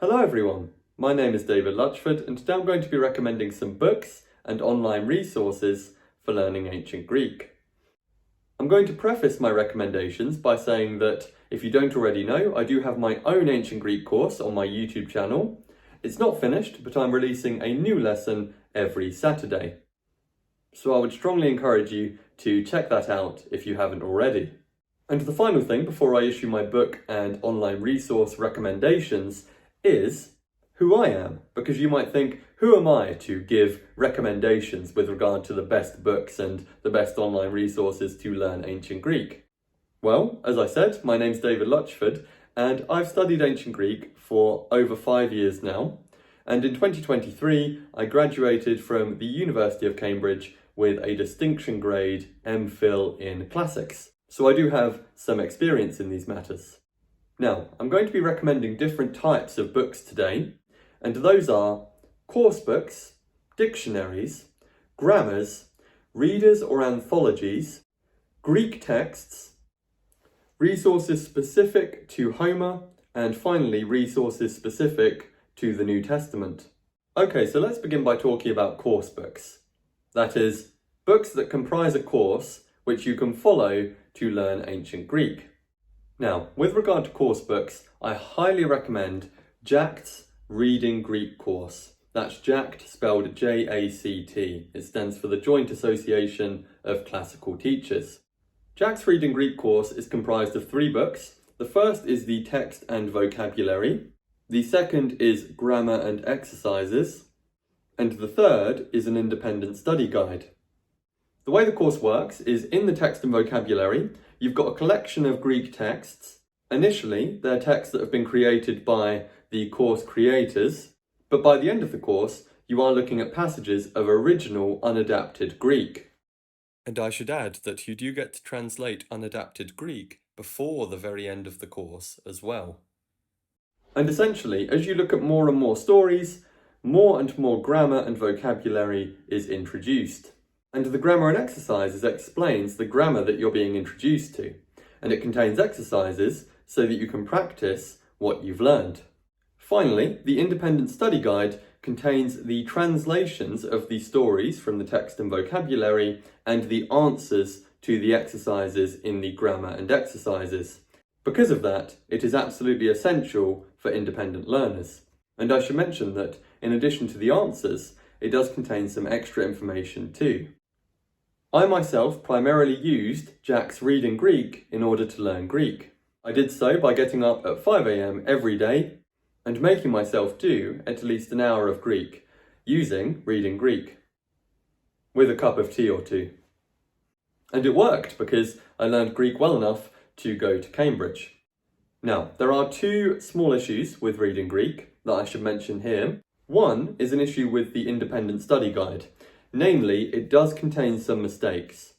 Hello everyone, my name is David Lutchford and today I'm going to be recommending some books and online resources for learning ancient Greek. I'm going to preface my recommendations by saying that if you don't already know, I do have my own ancient Greek course on my YouTube channel. It's not finished, but I'm releasing a new lesson every Saturday. So I would strongly encourage you to check that out if you haven't already. And the final thing before I issue my book and online resource recommendations is who I am, because you might think, who am I to give recommendations with regard to the best books and the best online resources to learn ancient Greek? Well, as I said, my name's David Lutchford and I've studied ancient Greek for over 5 years now, and in 2023 I graduated from the University of Cambridge with a distinction grade MPhil in Classics. So I do have some experience in these matters. Now, I'm going to be recommending different types of books today, and those are coursebooks, dictionaries, grammars, readers or anthologies, Greek texts, resources specific to Homer, and finally resources specific to the New Testament. Okay, so let's begin by talking about coursebooks. That is, books that comprise a course which you can follow to learn ancient Greek. Now, with regard to coursebooks, I highly recommend JACT's Reading Greek course. That's JACT spelled J-A-C-T. It stands for the Joint Association of Classical Teachers. JACT's Reading Greek course is comprised of 3 books. The first is the Text and Vocabulary. The second is Grammar and Exercises. And the third is an independent study guide. The way the course works is in the Text and Vocabulary, you've got a collection of Greek texts. Initially, they're texts that have been created by the course creators, but by the end of the course, you are looking at passages of original unadapted Greek. And I should add that you do get to translate unadapted Greek before the very end of the course as well. And essentially, as you look at more and more stories, more and more grammar and vocabulary is introduced. And the Grammar and Exercises explains the grammar that you're being introduced to, and it contains exercises so that you can practice what you've learned. Finally, the Independent Study Guide contains the translations of the stories from the Text and Vocabulary and the answers to the exercises in the Grammar and Exercises. Because of that, it is absolutely essential for independent learners. And I should mention that in addition to the answers, it does contain some extra information too. I myself primarily used JACT's Reading Greek in order to learn Greek. I did so by getting up at 5 AM every day and making myself do at least an hour of Greek using Reading Greek, with a cup of tea or two. And it worked because I learned Greek well enough to go to Cambridge. Now, there are 2 small issues with Reading Greek that I should mention here. One is an issue with the Independent Study Guide. Namely, it does contain some mistakes.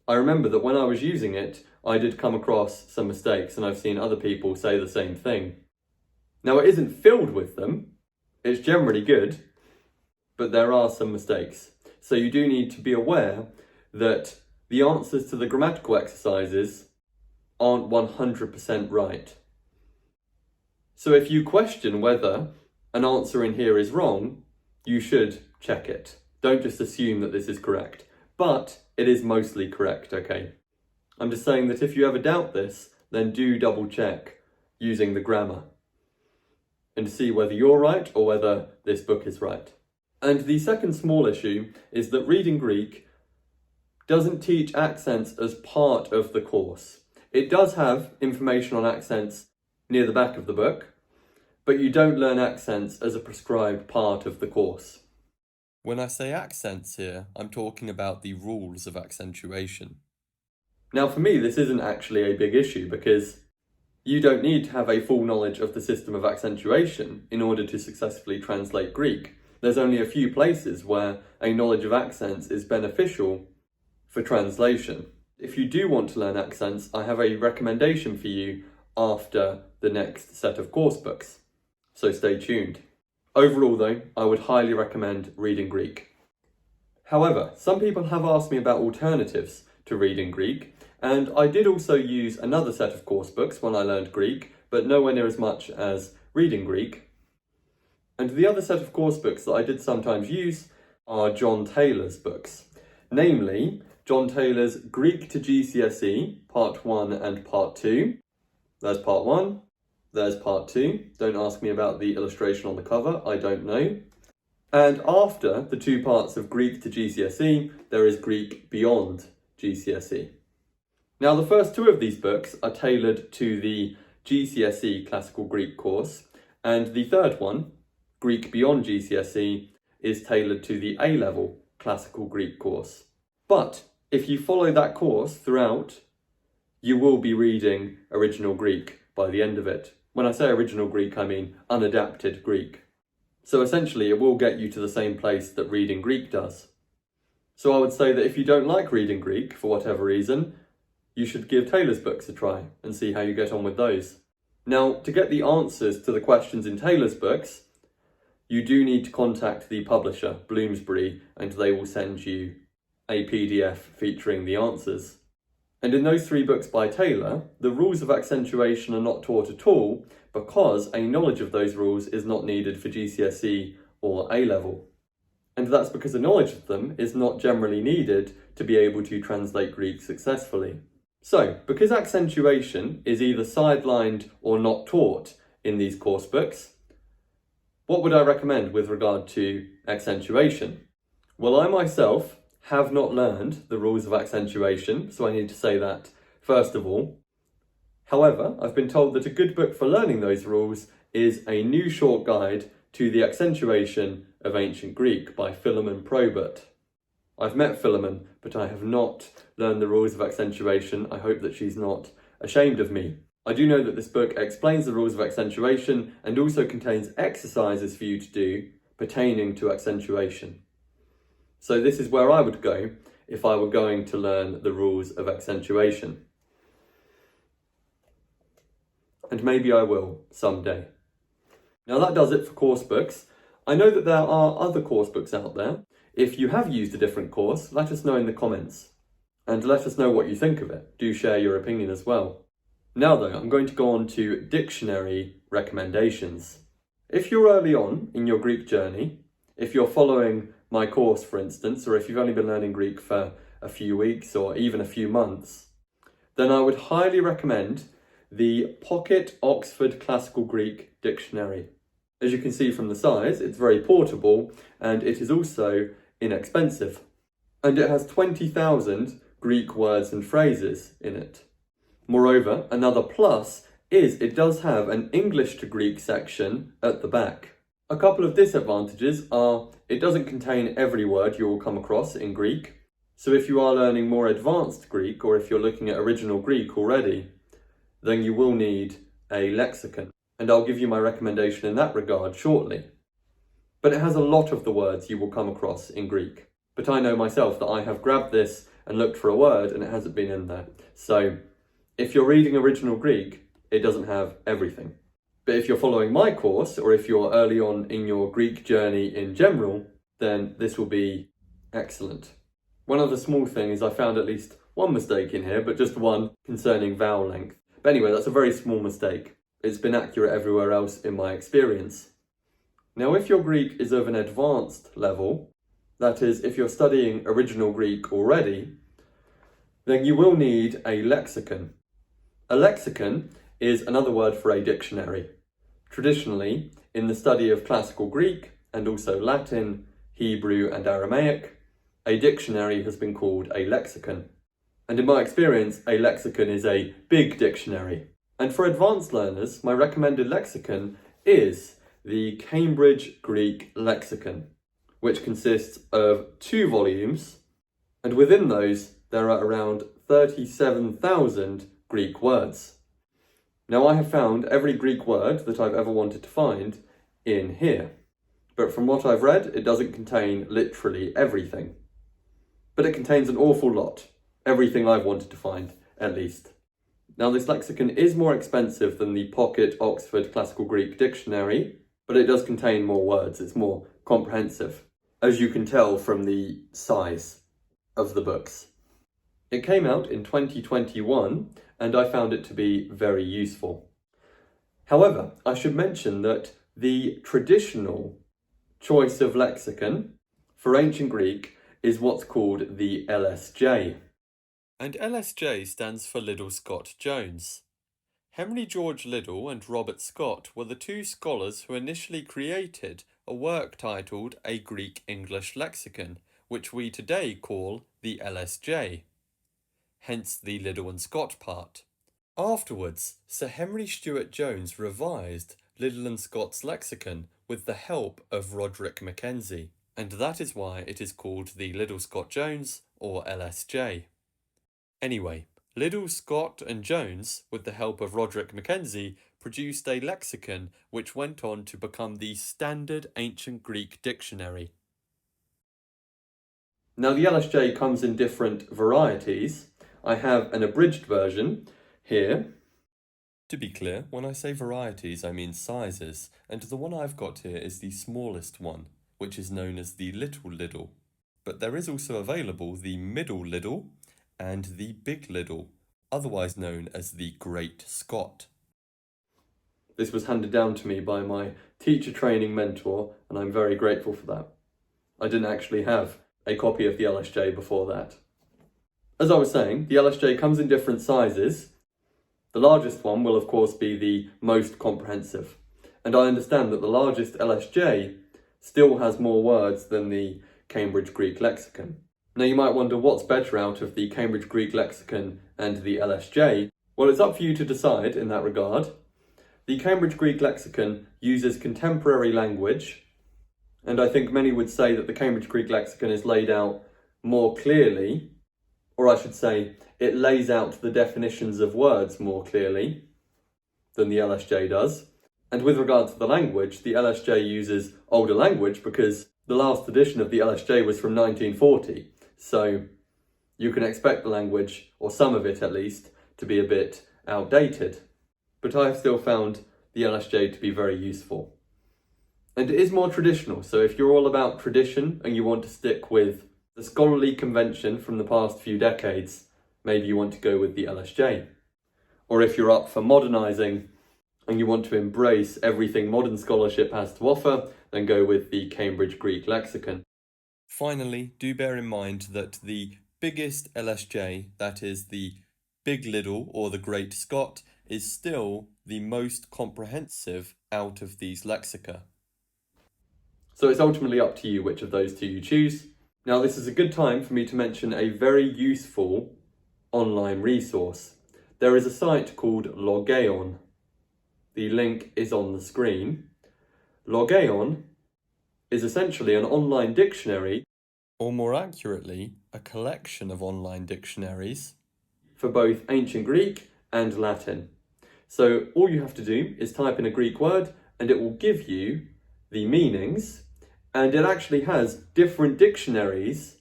I remember that when I was using it, I did come across some mistakes, and I've seen other people say the same thing. Now, it isn't filled with them. It's generally good, but there are some mistakes. So you do need to be aware that the answers to the grammatical exercises aren't 100% right. So if you question whether an answer in here is wrong, you should check it. Don't just assume that this is correct, but it is mostly correct, okay? I'm just saying that if you ever doubt this, then do double check using the grammar and see whether you're right or whether this book is right. And the second small issue is that Reading Greek doesn't teach accents as part of the course. It does have information on accents near the back of the book, but you don't learn accents as a prescribed part of the course. When I say accents here, I'm talking about the rules of accentuation. Now for me, this isn't actually a big issue because you don't need to have a full knowledge of the system of accentuation in order to successfully translate Greek. There's only a few places where a knowledge of accents is beneficial for translation. If you do want to learn accents, I have a recommendation for you after the next set of course books. So stay tuned. Overall though, I would highly recommend Reading Greek. However, some people have asked me about alternatives to Reading Greek, and I did also use another set of course books when I learned Greek, but nowhere near as much as reading Greek. And the other set of course books that I did sometimes use are John Taylor's books, namely John Taylor's Greek to GCSE, Part 1 and Part 2. There's Part 1, there's Part 2. Don't ask me about the illustration on the cover, I don't know. And after the two parts of Greek to GCSE, there is Greek beyond GCSE. Now, the first two of these books are tailored to the GCSE Classical Greek course, and the third one, Greek beyond GCSE, is tailored to the A-level Classical Greek course. But if you follow that course throughout, you will be reading original Greek by the end of it. When I say original Greek, I mean unadapted Greek. So essentially, it will get you to the same place that reading Greek does. So I would say that if you don't like reading Greek for whatever reason, you should give Taylor's books a try and see how you get on with those. Now, to get the answers to the questions in Taylor's books, you do need to contact the publisher, Bloomsbury, and they will send you a PDF featuring the answers. And in those three books by Taylor, the rules of accentuation are not taught at all because a knowledge of those rules is not needed for GCSE or A-level. And that's because a knowledge of them is not generally needed to be able to translate Greek successfully. So, because accentuation is either sidelined or not taught in these course books, what would I recommend with regard to accentuation? Well, I myself have not learned the rules of accentuation, so I need to say that first of all. However, I've been told that a good book for learning those rules is A New Short Guide to the Accentuation of Ancient Greek by Philemon Probert. I've met Philemon, but I have not learned the rules of accentuation. I hope that she's not ashamed of me. I do know that this book explains the rules of accentuation and also contains exercises for you to do pertaining to accentuation. So this is where I would go if I were going to learn the rules of accentuation. And maybe I will someday. Now that does it for course books. I know that there are other course books out there. If you have used a different course, let us know in the comments. And let us know what you think of it. Do share your opinion as well. Now though, I'm going to go on to dictionary recommendations. If you're early on in your Greek journey, if you're following my course for instance, or if you've only been learning Greek for a few weeks or even a few months, then I would highly recommend the Pocket Oxford Classical Greek Dictionary. As you can see from the size, it's very portable and it is also inexpensive. And it has 20,000 Greek words and phrases in it. Moreover, another plus is it does have an English to Greek section at the back. A couple of disadvantages are it doesn't contain every word you will come across in Greek. So if you are learning more advanced Greek or if you're looking at original Greek already, then you will need a lexicon. And I'll give you my recommendation in that regard shortly. But it has a lot of the words you will come across in Greek. But I know myself that I have grabbed this and looked for a word and it hasn't been in there. So if you're reading original Greek, it doesn't have everything. But if you're following my course, or if you're early on in your Greek journey in general, then this will be excellent. One other small thing is I found at least one mistake in here, but just one concerning vowel length. But anyway, that's a very small mistake. It's been accurate everywhere else in my experience. Now, if your Greek is of an advanced level, that is, if you're studying original Greek already, then you will need a lexicon. A lexicon is another word for a dictionary. Traditionally, in the study of classical Greek and also Latin, Hebrew and Aramaic, a dictionary has been called a lexicon. And in my experience, a lexicon is a big dictionary. And for advanced learners, my recommended lexicon is the Cambridge Greek Lexicon, which consists of 2 volumes, and within those there are around 37,000 Greek words. Now I have found every Greek word that I've ever wanted to find in here, but from what I've read, it doesn't contain literally everything. But it contains an awful lot, everything I've wanted to find, at least. Now this lexicon is more expensive than the Pocket Oxford Classical Greek Dictionary, but it does contain more words, it's more comprehensive, as you can tell from the size of the books. It came out in 2021 and I found it to be very useful. However, I should mention that the traditional choice of lexicon for ancient Greek is what's called the LSJ. And LSJ stands for Liddell Scott Jones. Henry George Liddell and Robert Scott were the two scholars who initially created a work titled A Greek-English Lexicon, which we today call the LSJ, hence the Liddell and Scott part. Afterwards, Sir Henry Stuart Jones revised Liddell and Scott's lexicon with the help of Roderick Mackenzie, and that is why it is called the Liddell Scott Jones or LSJ. Anyway, Liddell, Scott and Jones, with the help of Roderick Mackenzie, produced a lexicon which went on to become the standard ancient Greek dictionary. Now the LSJ comes in different varieties. I have an abridged version here. To be clear, when I say varieties, I mean sizes, and the one I've got here is the smallest one, which is known as the Little Liddell. But there is also available the Middle Liddell and the Big Liddell, otherwise known as the Great Scott. This was handed down to me by my teacher training mentor, and I'm very grateful for that. I didn't actually have a copy of the LSJ before that. As I was saying, the LSJ comes in different sizes. The largest one will of course be the most comprehensive, and I understand that the largest LSJ still has more words than the Cambridge Greek Lexicon. Now you might wonder what's better out of the Cambridge Greek Lexicon and the LSJ. Well, it's up for you to decide in that regard. The Cambridge Greek Lexicon uses contemporary language, and I think many would say that the Cambridge Greek Lexicon is laid out more clearly, or I should say, it lays out the definitions of words more clearly than the LSJ does. And with regard to the language, the LSJ uses older language because the last edition of the LSJ was from 1940. So you can expect the language, or some of it at least, to be a bit outdated. But I have still found the LSJ to be very useful. And it is more traditional, so if you're all about tradition and you want to stick with the scholarly convention from the past few decades, maybe you want to go with the LSJ. Or if you're up for modernising and you want to embrace everything modern scholarship has to offer, then go with the Cambridge Greek Lexicon. Finally, do bear in mind that the biggest LSJ, that is the Big Liddell or the Great Scott, is still the most comprehensive out of these lexica. So it's ultimately up to you which of those two you choose. Now this is a good time for me to mention a very useful online resource. There is a site called Logeon. The link is on the screen. Logeon is essentially an online dictionary, or more accurately, a collection of online dictionaries for both ancient Greek and Latin. So all you have to do is type in a Greek word and it will give you the meanings, and it actually has different dictionaries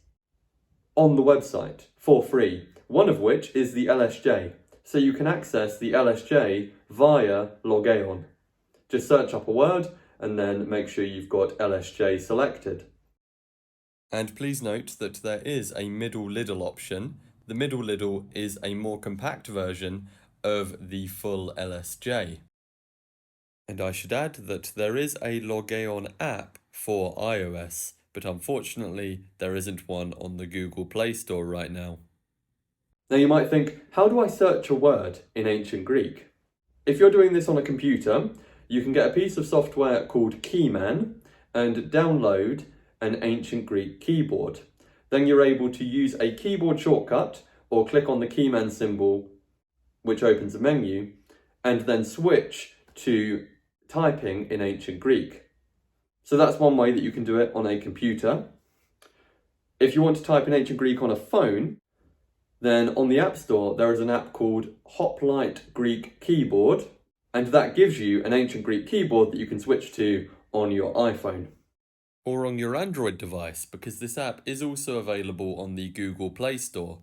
on the website for free, one of which is the LSJ. So you can access the LSJ via Logeon. Just search up a word and then make sure you've got LSJ selected. And please note that there is a Middle Liddell option. The Middle Liddell is a more compact version of the full LSJ. And I should add that there is a Logeon app for iOS, but unfortunately there isn't one on the Google Play Store right now. Now you might think, how do I search a word in ancient Greek? If you're doing this on a computer, you can get a piece of software called Keyman and download an ancient Greek keyboard. Then you're able to use a keyboard shortcut or click on the Keyman symbol, which opens a menu, and then switch to typing in ancient Greek. So that's one way that you can do it on a computer. If you want to type in ancient Greek on a phone, then on the App Store there is an app called Hoplite Greek Keyboard, and that gives you an ancient Greek keyboard that you can switch to on your iPhone. Or on your Android device, because this app is also available on the Google Play Store.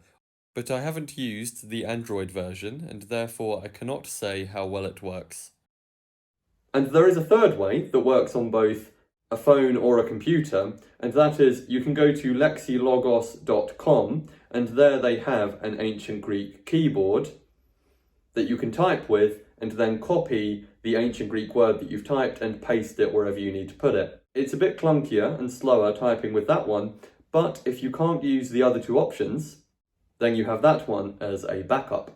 But I haven't used the Android version, and therefore I cannot say how well it works. And there is a third way that works on both a phone or a computer, and that is you can go to lexilogos.com, and there they have an ancient Greek keyboard that you can type with and then copy the ancient Greek word that you've typed and paste it wherever you need to put it. It's a bit clunkier and slower typing with that one, but if you can't use the other two options, then you have that one as a backup.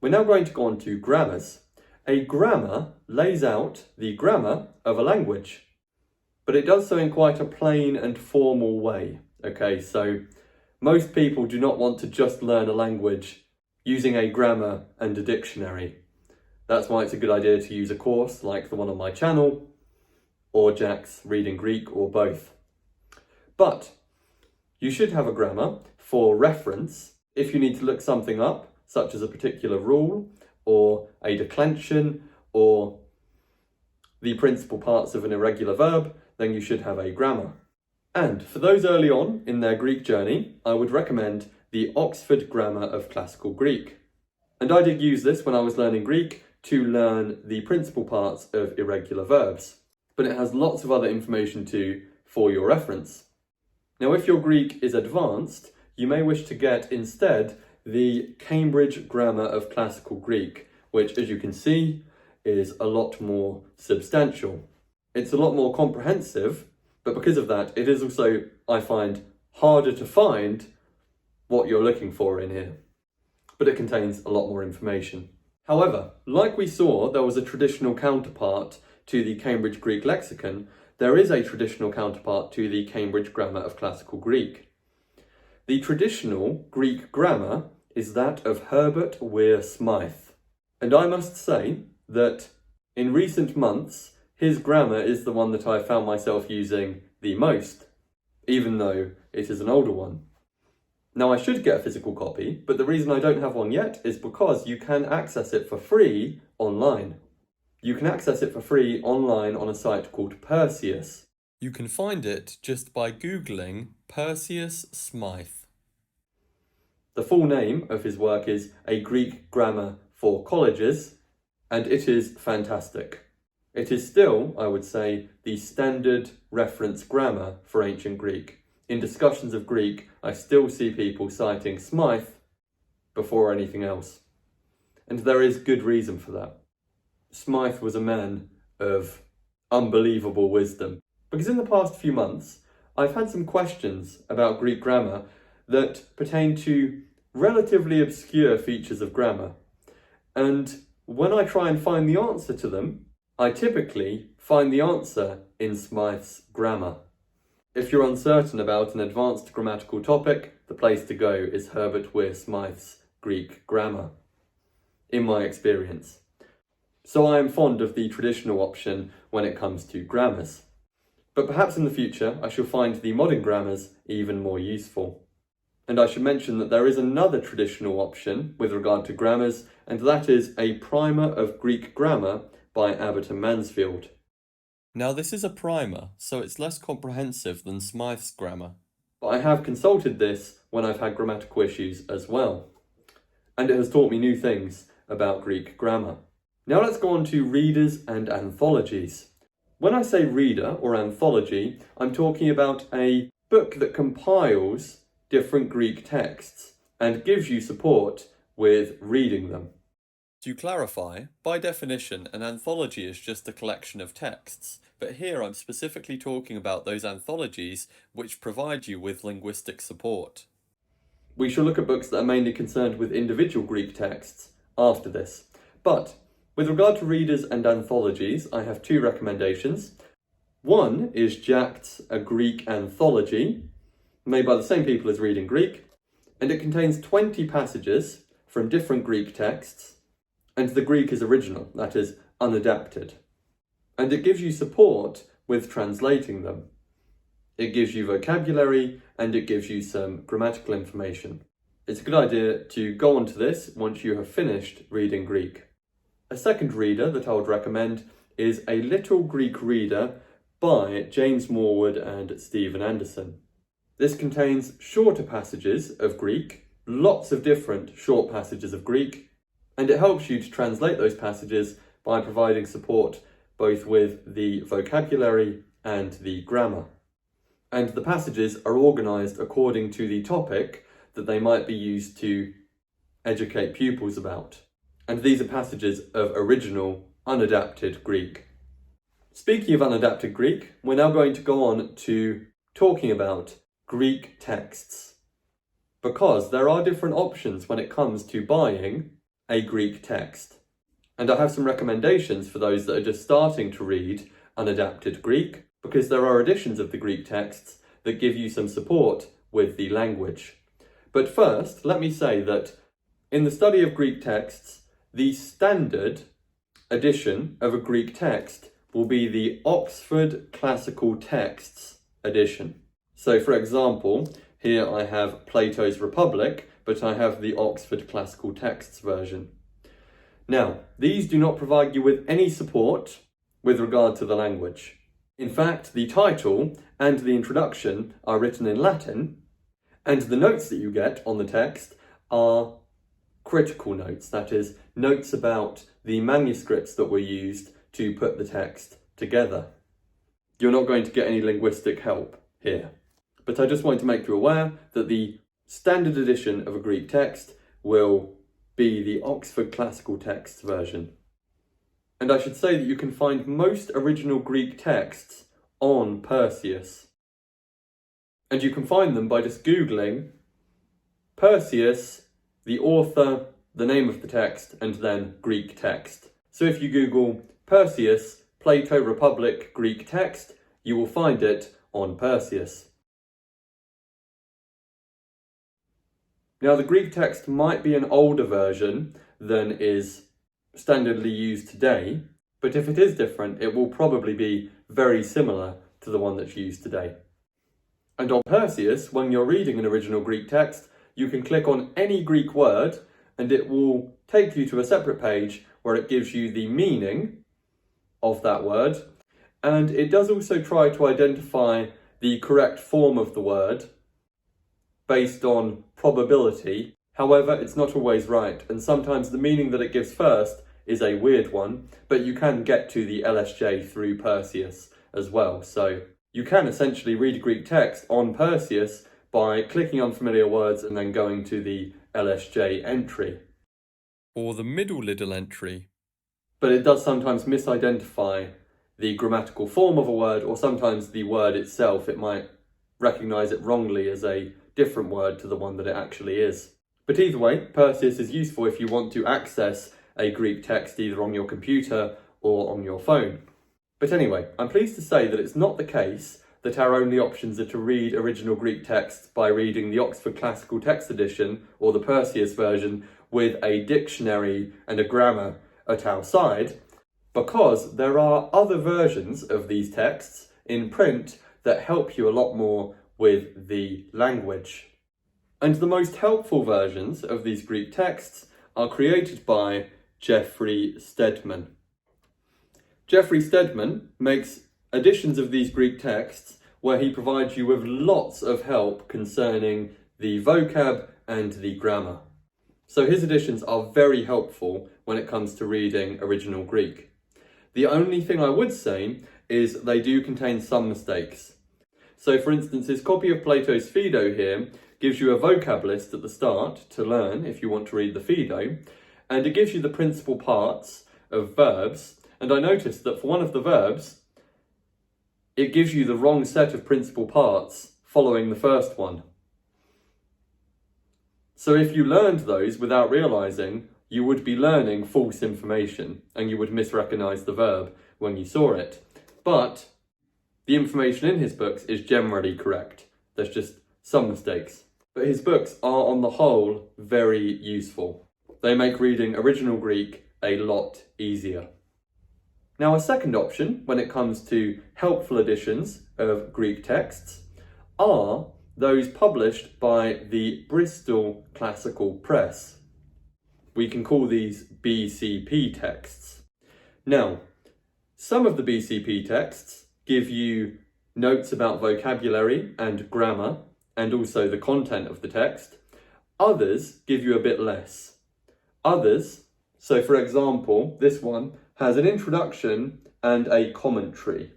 We're now going to go on to grammars. A grammar lays out the grammar of a language, but it does so in quite a plain and formal way. Okay, so most people do not want to just learn a language using a grammar and a dictionary. That's why it's a good idea to use a course like the one on my channel, or Jack's Reading Greek, or both. But you should have a grammar for reference if you need to look something up, such as a particular rule, or a declension, or the principal parts of an irregular verb, then you should have a grammar. And for those early on in their Greek journey, I would recommend the Oxford Grammar of Classical Greek. And I did use this when I was learning Greek to learn the principal parts of irregular verbs, but it has lots of other information too for your reference. Now, if your Greek is advanced, you may wish to get instead the Cambridge Grammar of Classical Greek, which, as you can see, is a lot more substantial. It's a lot more comprehensive, but because of that, it is also, I find, harder to find what you're looking for in here. But it contains a lot more information. However, like we saw, there was a traditional counterpart to the Cambridge Greek Lexicon. There is a traditional counterpart to the Cambridge Grammar of Classical Greek. The traditional Greek grammar is that of Herbert Weir Smythe. And I must say that in recent months, his grammar is the one that I found myself using the most, even though it is an older one. Now, I should get a physical copy, but the reason I don't have one yet is because you can access it for free online. You can access it for free online on a site called Perseus. You can find it just by Googling Perseus Smythe. The full name of his work is A Greek Grammar for Colleges, and it is fantastic. It is still, I would say, the standard reference grammar for ancient Greek. In discussions of Greek, I still see people citing Smythe before anything else. And there is good reason for that. Smythe was a man of unbelievable wisdom. Because in the past few months, I've had some questions about Greek grammar that pertain to relatively obscure features of grammar. And when I try and find the answer to them, I typically find the answer in Smythe's grammar. If you're uncertain about an advanced grammatical topic, the place to go is Herbert Weir Smythe's Greek grammar, in my experience. So I am fond of the traditional option when it comes to grammars. But perhaps in the future I shall find the modern grammars even more useful. And I should mention that there is another traditional option with regard to grammars, and that is a primer of Greek grammar by Abbott and Mansfield. Now, this is a primer, so it's less comprehensive than Smythe's grammar. But I have consulted this when I've had grammatical issues as well. And it has taught me new things about Greek grammar. Now let's go on to readers and anthologies. When I say reader or anthology, I'm talking about a book that compiles different Greek texts and gives you support with reading them. To clarify, by definition, an anthology is just a collection of texts, but here I'm specifically talking about those anthologies which provide you with linguistic support. We shall look at books that are mainly concerned with individual Greek texts after this, but with regard to readers and anthologies, I have two recommendations. One is Jack's A Greek Anthology, made by the same people as Reading Greek, and it contains 20 passages from different Greek texts, and the Greek is original, that is, unadapted. And it gives you support with translating them. It gives you vocabulary, and it gives you some grammatical information. It's a good idea to go on to this once you have finished reading Greek. A second reader that I would recommend is A Little Greek Reader by James Morwood and Stephen Anderson. This contains shorter passages of Greek, lots of different short passages of Greek, and it helps you to translate those passages by providing support both with the vocabulary and the grammar. And the passages are organised according to the topic that they might be used to educate pupils about. And these are passages of original, unadapted Greek. Speaking of unadapted Greek, we're now going to go on to talking about Greek texts, because there are different options when it comes to buying a Greek text. And I have some recommendations for those that are just starting to read unadapted Greek, because there are editions of the Greek texts that give you some support with the language. But first, let me say that in the study of Greek texts, the standard edition of a Greek text will be the Oxford Classical Texts edition. So for example, here I have Plato's Republic, but I have the Oxford Classical Texts version. Now, these do not provide you with any support with regard to the language. In fact, the title and the introduction are written in Latin, and the notes that you get on the text are critical notes, that is, notes about the manuscripts that were used to put the text together. You're not going to get any linguistic help here. But I just wanted to make you aware that the standard edition of a Greek text will be the Oxford Classical Texts version. And I should say that you can find most original Greek texts on Perseus. And you can find them by just Googling Perseus, the author, the name of the text, and then Greek text. So if you Google Perseus, Plato Republic, Greek text, you will find it on Perseus. Now, the Greek text might be an older version than is standardly used today, but if it is different, it will probably be very similar to the one that's used today. And on Perseus, when you're reading an original Greek text, you can click on any Greek word and it will take you to a separate page where it gives you the meaning of that word. And it does also try to identify the correct form of the word based on probability. However, it's not always right, and sometimes the meaning that it gives first is a weird one, but you can get to the LSJ through Perseus as well. So you can essentially read a Greek text on Perseus by clicking on familiar words and then going to the LSJ entry. Or the middle little entry. But it does sometimes misidentify the grammatical form of a word, or sometimes the word itself. It might recognise it wrongly as a different word to the one that it actually is. But either way, Perseus is useful if you want to access a Greek text either on your computer or on your phone. But anyway, I'm pleased to say that it's not the case that our only options are to read original Greek texts by reading the Oxford Classical Text Edition or the Perseus version with a dictionary and a grammar at our side, because there are other versions of these texts in print that help you a lot more with the language. And the most helpful versions of these Greek texts are created by Geoffrey Stedman. Geoffrey Stedman makes editions of these Greek texts where he provides you with lots of help concerning the vocab and the grammar. So his editions are very helpful when it comes to reading original Greek. The only thing I would say is they do contain some mistakes. So for instance, his copy of Plato's Phaedo here gives you a vocab list at the start to learn if you want to read the Phaedo, and it gives you the principal parts of verbs. And I noticed that for one of the verbs, it gives you the wrong set of principal parts following the first one. So if you learned those without realising, you would be learning false information and you would misrecognize the verb when you saw it. But the information in his books is generally correct. There's just some mistakes. But his books are on the whole very useful. They make reading original Greek a lot easier. Now, a second option when it comes to helpful editions of Greek texts are those published by the Bristol Classical Press. We can call these BCP texts. Now, some of the BCP texts give you notes about vocabulary and grammar and also the content of the text. Others give you a bit less. Others, so for example, this one has an introduction and a commentary.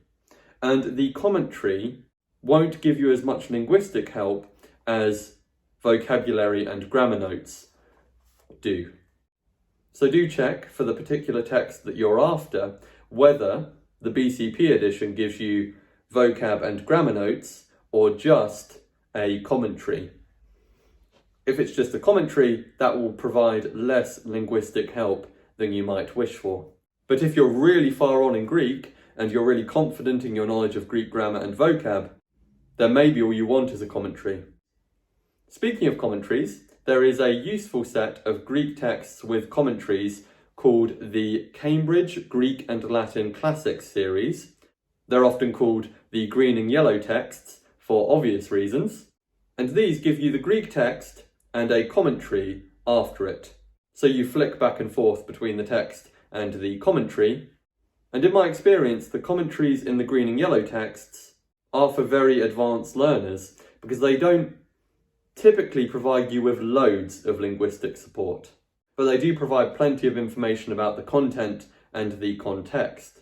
And the commentary won't give you as much linguistic help as vocabulary and grammar notes do. So do check for the particular text that you're after whether the BCP edition gives you vocab and grammar notes or just a commentary. If it's just a commentary, that will provide less linguistic help than you might wish for. But if you're really far on in Greek and you're really confident in your knowledge of Greek grammar and vocab, then maybe all you want is a commentary. Speaking of commentaries, there is a useful set of Greek texts with commentaries called the Cambridge Greek and Latin Classics series. They're often called the green and yellow texts for obvious reasons, and these give you the Greek text and a commentary after it. So you flick back and forth between the text and the commentary, and in my experience, the commentaries in the green and yellow texts are for very advanced learners because they don't typically provide you with loads of linguistic support, but they do provide plenty of information about the content and the context.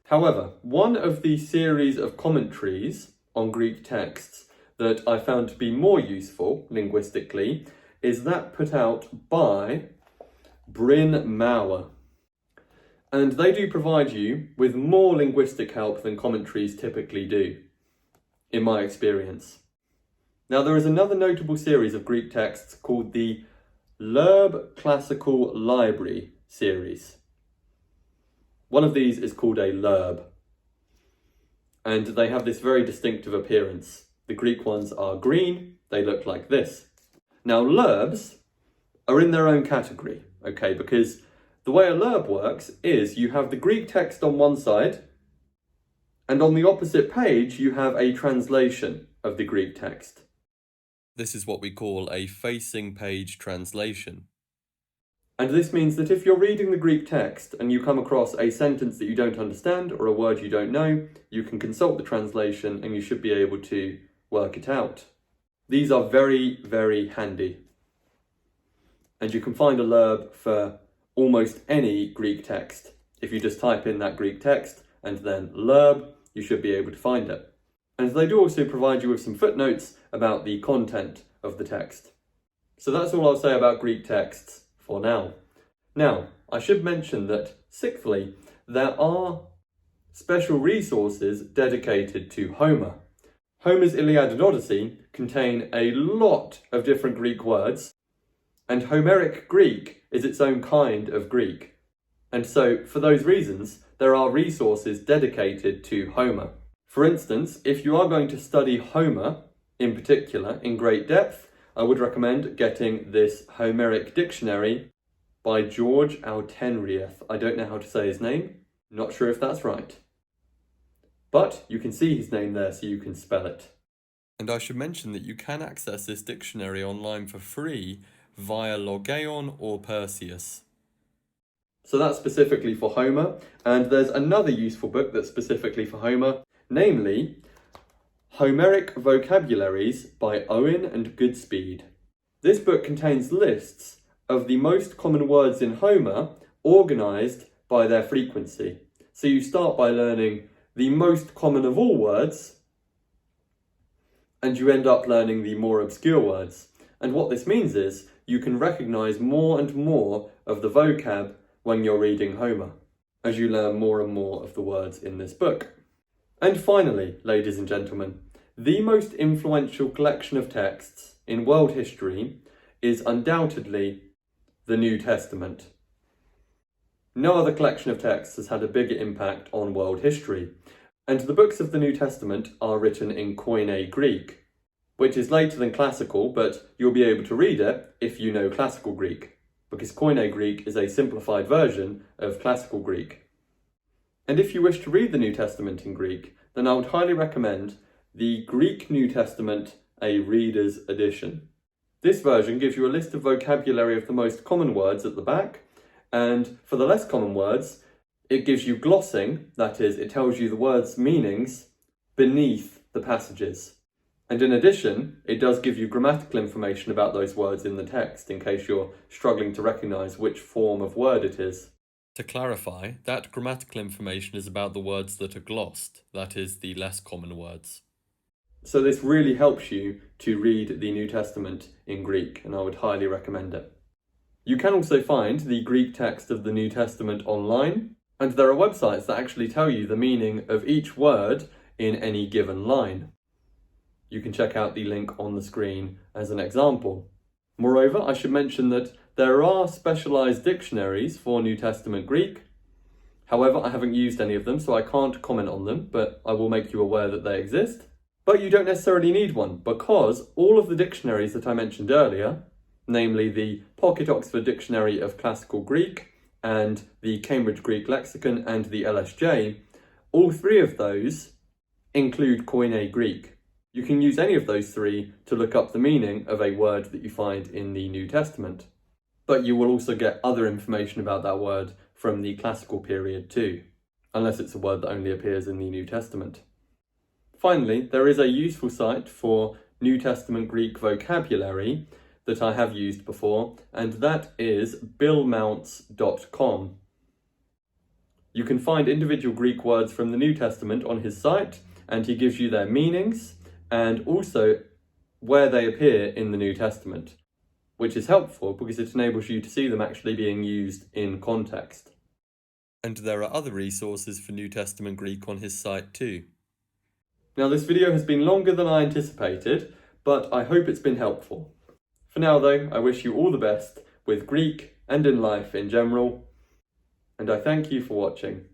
However, one of the series of commentaries on Greek texts that I found to be more useful linguistically is that put out by Bryn Mawr. And they do provide you with more linguistic help than commentaries typically do, in my experience. Now, there is another notable series of Greek texts called the Lerb Classical Library series. One of these is called a lerb, and they have this very distinctive appearance. The Greek ones are green, they look like this. Now, lerbs are in their own category, okay, because the way a lerb works is you have the Greek text on one side, and on the opposite page you have a translation of the Greek text. This is what we call a facing page translation. And this means that if you're reading the Greek text and you come across a sentence that you don't understand or a word you don't know, you can consult the translation and you should be able to work it out. These are very, very handy. And you can find a lerb for almost any Greek text. If you just type in that Greek text and then lerb, you should be able to find it. And they do also provide you with some footnotes about the content of the text. So that's all I'll say about Greek texts for now. Now, I should mention that, sixthly, there are special resources dedicated to Homer. Homer's Iliad and Odyssey contain a lot of different Greek words, and Homeric Greek is its own kind of Greek. And so, for those reasons, there are resources dedicated to Homer. For instance, if you are going to study Homer, in particular, in great depth, I would recommend getting this Homeric Dictionary by George Autenrieth. I don't know how to say his name, not sure if that's right. But you can see his name there so you can spell it. And I should mention that you can access this dictionary online for free via Logeon or Perseus. So that's specifically for Homer, and there's another useful book that's specifically for Homer, namely Homeric Vocabularies by Owen and Goodspeed. This book contains lists of the most common words in Homer organised by their frequency. So you start by learning the most common of all words, and you end up learning the more obscure words. And what this means is you can recognise more and more of the vocab when you're reading Homer, as you learn more and more of the words in this book. And finally, ladies and gentlemen, the most influential collection of texts in world history is undoubtedly the New Testament. No other collection of texts has had a bigger impact on world history, and the books of the New Testament are written in Koine Greek, which is later than Classical, but you'll be able to read it if you know Classical Greek, because Koine Greek is a simplified version of Classical Greek. And if you wish to read the New Testament in Greek, then I would highly recommend the Greek New Testament, a Reader's Edition. This version gives you a list of vocabulary of the most common words at the back, and for the less common words, it gives you glossing, that is, it tells you the words' meanings beneath the passages. And in addition, it does give you grammatical information about those words in the text, in case you're struggling to recognise which form of word it is. To clarify, that grammatical information is about the words that are glossed, that is, the less common words. So this really helps you to read the New Testament in Greek, and I would highly recommend it. You can also find the Greek text of the New Testament online, and there are websites that actually tell you the meaning of each word in any given line. You can check out the link on the screen as an example. Moreover, I should mention that there are specialised dictionaries for New Testament Greek. However, I haven't used any of them, so I can't comment on them, but I will make you aware that they exist. But you don't necessarily need one, because all of the dictionaries that I mentioned earlier, namely the Pocket Oxford Dictionary of Classical Greek and the Cambridge Greek Lexicon and the LSJ, all three of those include Koine Greek. You can use any of those three to look up the meaning of a word that you find in the New Testament. But you will also get other information about that word from the classical period too, unless it's a word that only appears in the New Testament. Finally, there is a useful site for New Testament Greek vocabulary that I have used before, and that is billmounts.com. You can find individual Greek words from the New Testament on his site, and he gives you their meanings and also where they appear in the New Testament, which is helpful because it enables you to see them actually being used in context. And there are other resources for New Testament Greek on his site too. Now, this video has been longer than I anticipated, but I hope it's been helpful. For now though, I wish you all the best with Greek and in life in general, and I thank you for watching.